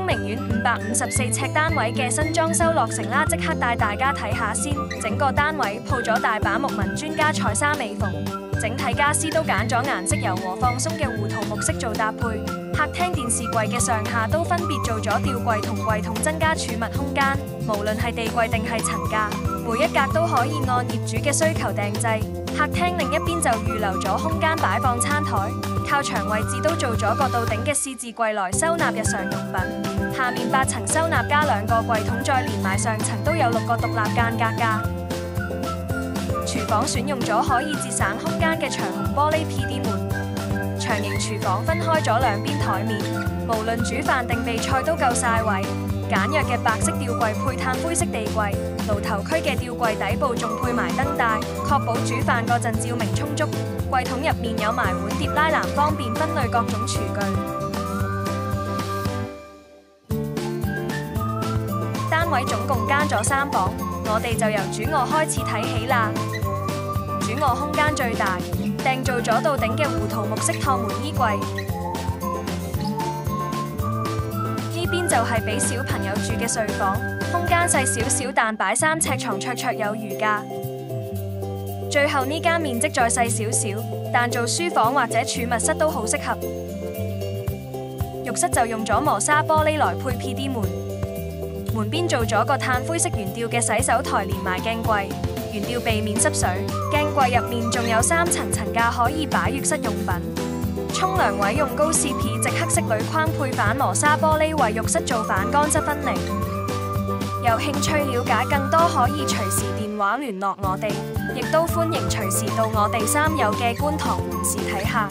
明苑554尺單位嘅新裝修落成啦，即刻帶大家睇下先。整個單位鋪咗大把木紋專家菜沙尾縫，整體家私都揀咗顏色柔和放鬆嘅胡桃木色做搭配。客廳電視櫃嘅上下都分別做咗吊櫃同櫃桶，增加儲物空間。無論係地櫃定係層架，每一格都可以按業主嘅需求訂製。客廳另一邊就預留咗空間擺放餐台，靠牆位置都做咗個到頂嘅獅字櫃來收納日常用品。下面8層收納加2個櫃桶，再連埋上層都有6個獨立間隔架。廚房選用咗可以節省空間嘅長虹玻璃 PD 門，長形廚房分開咗兩邊台面，無論煮飯定備菜都夠晒位。簡約嘅白色吊櫃配炭灰色地櫃，爐頭區嘅吊櫃底部仲配埋燈帶，確保煮飯嗰陣照明充足。櫃桶入面有埋碗碟拉籃，方便分類各種廚具。單位總共加咗3房，我哋就由主臥開始睇起啦。主臥空間最大，訂做咗到頂嘅胡桃木色趟門衣櫃。呢邊就係俾小朋友住嘅睡房，空間細少少，但擺3尺床綽有餘㗎。最後呢間面積再細少少，但做書房或者儲物室都好適合。浴室就用咗磨砂玻璃來配 PD 門，門邊做咗個炭灰色懸吊嘅洗手台，連埋鏡櫃，懸吊避免濕水。鏡櫃入面仲有3層層架可以擺浴室用品。沖涼位用高士皮直黑色鋁框配反磨砂玻璃，為浴室做反乾濕分離。有興趣了解更多，可以隨時電話聯絡我哋，亦都歡迎隨時到我哋3有嘅觀塘門市睇下。